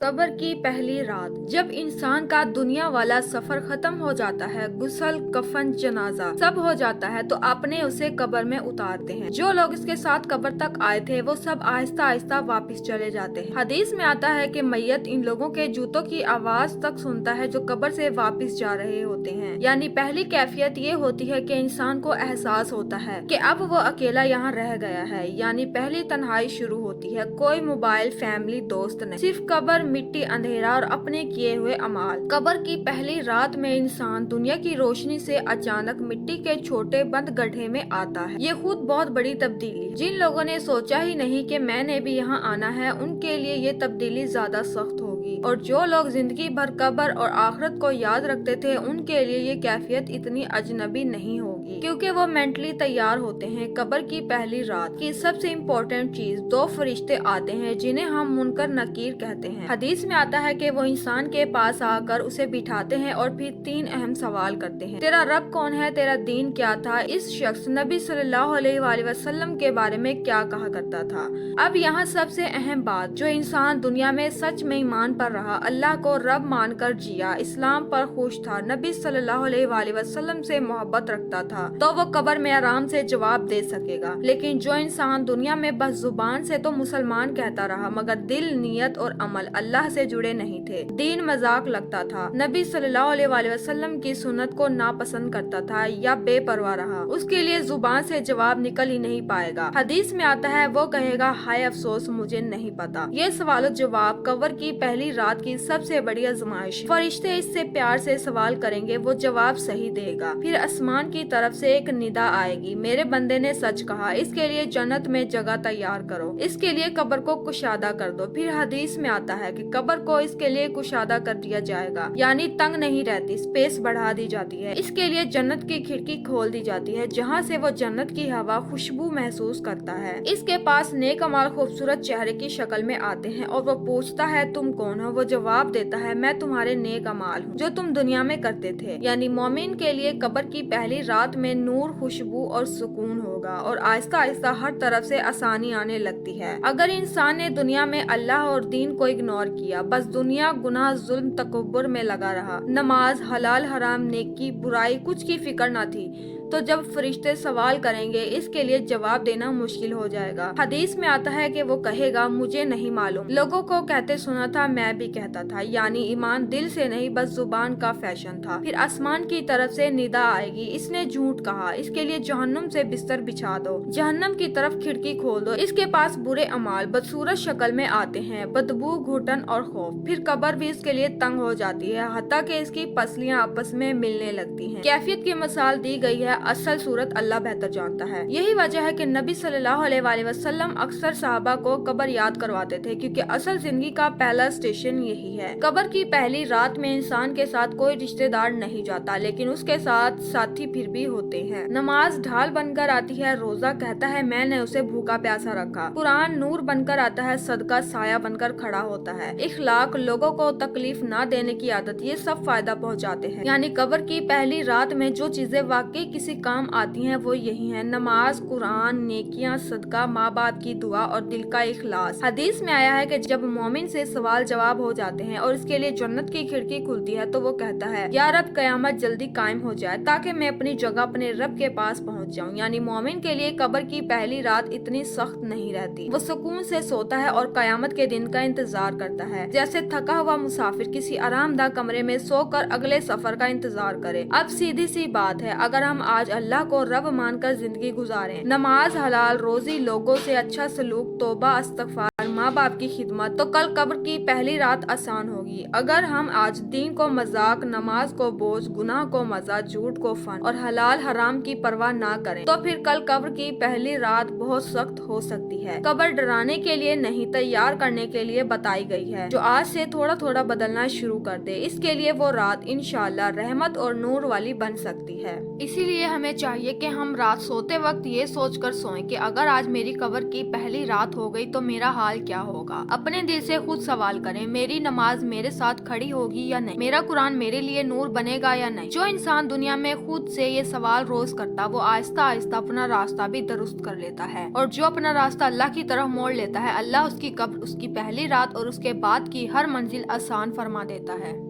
कब्र की पहली रात। जब इंसान का दुनिया वाला सफर खत्म हो जाता है, गुस्ल, कफन, जनाजा सब हो जाता है, तो अपने उसे कब्र में उतारते हैं। जो लोग इसके साथ कब्र तक आए थे वो सब आहिस्ता आहिस्ता वापस चले जाते हैं। हदीस में आता है कि मैयत इन लोगों के जूतों की आवाज तक सुनता है जो कब्र से वापस जा रहे होते हैं। यानी पहली कैफियत ये होती है कि इंसान को एहसास होता है कि अब वो अकेला यहाँ रह गया है। यानी पहली तन्हाई शुरू होती है। कोई मोबाइल, फैमिली, दोस्त नहीं, सिर्फ कब्र, मिट्टी, अंधेरा और अपने किए हुए अमाल। कब्र की पहली रात में इंसान दुनिया की रोशनी से अचानक मिट्टी के छोटे बंद गड्ढे में आता है। ये खुद बहुत बड़ी तब्दीली। जिन लोगों ने सोचा ही नहीं कि मैंने भी यहाँ आना है, उनके लिए ये तब्दीली ज्यादा सख्त होगी। और जो लोग जिंदगी भर कब्र और आखिरत को याद रखते थे, उनके लिए ये कैफियत इतनी अजनबी नहीं होगी, क्योंकि वो मेंटली तैयार होते हैं। कब्र की पहली रात की सबसे इम्पोर्टेंट चीज, दो फरिश्ते आते हैं जिन्हें हम मुनकर नकीर कहते हैं। हदीस में आता है कि वो इंसान के पास आकर उसे बिठाते हैं और फिर तीन अहम सवाल करते हैं। तेरा रब कौन है? तेरा दीन क्या था? इस शख्स नबी सल्लल्लाहु अलैहि वसल्लम के बारे में क्या कहा करता था? अब यहाँ सबसे अहम बात, जो इंसान दुनिया में सच में ईमान पर रहा, अल्लाह को रब मानकर जिया, इस्लाम पर खुश था, नबी सल्लल्लाहु अलैहि वसल्लम से मोहब्बत रखता था, तो वो कब्र में आराम से जवाब दे सकेगा। लेकिन जो इंसान दुनिया में बस जुबान से तो मुसलमान कहता रहा, मगर दिल, नियत और अमल अल्लाह से जुड़े नहीं थे, दीन मजाक लगता था, नबी सल्लल्लाहु अलैहि वसल्लम की सुन्नत को नापसंद करता था या बेपरवाह रहा, उसके लिए जुबान से जवाब निकल ही नहीं पाएगा। हदीस में आता है, वो कहेगा, हाय अफसोस, मुझे नहीं पता। ये सवाल जवाब कब्र की पहली रात की सबसे बड़ी आजमाइश। फरिश्ते इससे प्यार से सवाल करेंगे, वो जवाब सही देगा। फिर आसमान की तरफ से एक निदा आएगी, मेरे बंदे ने सच कहा, इसके लिए जन्नत में जगह तैयार करो, इसके लिए कब्र को कुशादा कर दो। फिर हदीस में आता है कि कब्र को इसके लिए कुशादा कर दिया जाएगा, यानी तंग नहीं रहती, स्पेस बढ़ा दी जाती है। इसके लिए जन्नत की खिड़की खोल दी जाती है, जहाँ से वो जन्नत की हवा, खुशबू महसूस करता है। इसके पास नेक अमाल खूबसूरत चेहरे की शक्ल में आते हैं और वो पूछता है, तुम कौन हो? वो जवाब देता है, मैं तुम्हारे नेक अमाल हूँ जो तुम दुनिया में करते थे। यानी मोमिन के लिए कब्र की पहली रात में नूर, खुशबू और सुकून होगा और आहिस्ता आहिस्ता हर तरफ से आसानी आने लगती है। अगर इंसान ने दुनिया में अल्लाह और दीन को इग्नोर किया, बस दुनिया, गुनाह, जुल्म, तकब्बुर में लगा रहा, नमाज, हलाल हराम, नेकी, बुराई कुछ की फिक्र न थी, तो जब फरिश्ते सवाल करेंगे, इसके लिए जवाब देना मुश्किल हो जाएगा। हदीस में आता है कि वो कहेगा, मुझे नहीं मालूम, लोगों को कहते सुना था, मैं भी कहता था। यानी ईमान दिल से नहीं, बस जुबान का फैशन था। फिर आसमान की तरफ से निदा आएगी, इसने झूठ कहा, इसके लिए जहन्नुम से बिस्तर बिछा दो, जहन्नम की तरफ खिड़की खोल दो। इसके पास बुरे अमाल बदसूरत शक्ल में आते हैं, बदबू, घुटन और खौफ। फिर कब्र भी इसके लिए तंग हो जाती है, हत्ता कि इसकी पसलियां आपस में मिलने लगती हैं। कैफियत की मिसाल दी गई है, असल सूरत अल्लाह बेहतर जानता है। यही वजह है कि नबी सल्लल्लाहु अलैहि वसल्लम अक्सर साहबा को कब्र याद करवाते थे, क्योंकि असल जिंदगी का पहला स्टेशन यही है। कब्र की पहली रात में इंसान के साथ कोई रिश्तेदार नहीं जाता, लेकिन उसके साथ साथी फिर भी होते हैं। नमाज ढाल बनकर आती है, रोजा कहता है मैंने उसे भूखा प्यासा रखा, कुरान नूर बनकर आता है, सदका साया बनकर खड़ा होता है, इखलाक, लोगों को तकलीफ ना देने की आदत, ये सब फायदा पहुँचाते हैं। यानी कब्र की पहली रात में जो चीजें वाकई किसी काम आती हैं वो यही हैं, नमाज, कुरान, नेकियां, सदका, माँ बाप की दुआ और दिल का इखलास। हदीस में आया है कि जब मोमिन से सवाल जवाब हो जाते हैं और इसके लिए जन्नत की खिड़की खुलती है, तो वो कहता है, या रब, कयामत जल्दी कायम हो जाए ताकि मैं अपनी जगह अपने रब के पास पहुँच जाऊँ। यानी मोमिन के लिए कब्र की पहली रात इतनी सख्त नहीं रहती, वो सुकून से सोता है और कयामत के दिन का इंतजार करता है, जैसे थका हुआ मुसाफिर किसी आरामदाह कमरे में सोकर अगले सफर का इंतजार करे। अब सीधी सी बात है, अगर हम आज अल्लाह को रब मानकर जिंदगी गुजारें, नमाज, हलाल रोजी, लोगों से अच्छा सलूक, तौबा, इस्तगफार, माँ बाप की खिदमत, तो कल कब्र की पहली रात आसान होगी। अगर हम आज दीन को मजाक, नमाज को बोझ, गुनाह को मजा, झूठ को फन और हलाल हराम की परवाह ना करें, तो फिर कल कब्र की पहली रात बहुत सख्त हो सकती है। कब्र डराने के लिए नहीं, तैयार करने के लिए बताई गई है, जो आज से थोड़ा थोड़ा बदलना शुरू कर दे। इसके लिए वो रात इंशाअल्लाह रहमत और नूर वाली बन सकती है। इसीलिए हमें चाहिए कि हम रात सोते वक्त ये सोचकर सोएं कि अगर आज मेरी कब्र की पहली रात हो गई तो मेरा हाल حال کیا ہوگا؟ اپنے دل سے خود سوال کریں، میری نماز میرے ساتھ کھڑی ہوگی یا نہیں؟ میرا قرآن میرے لیے نور بنے گا یا نہیں؟ جو انسان دنیا میں خود سے یہ سوال روز کرتا، وہ آہستہ آہستہ اپنا راستہ بھی درست کر لیتا ہے، اور جو اپنا راستہ اللہ کی طرف موڑ لیتا ہے، اللہ اس کی قبر، اس کی پہلی رات اور اس کے بعد کی ہر منزل آسان فرما دیتا ہے۔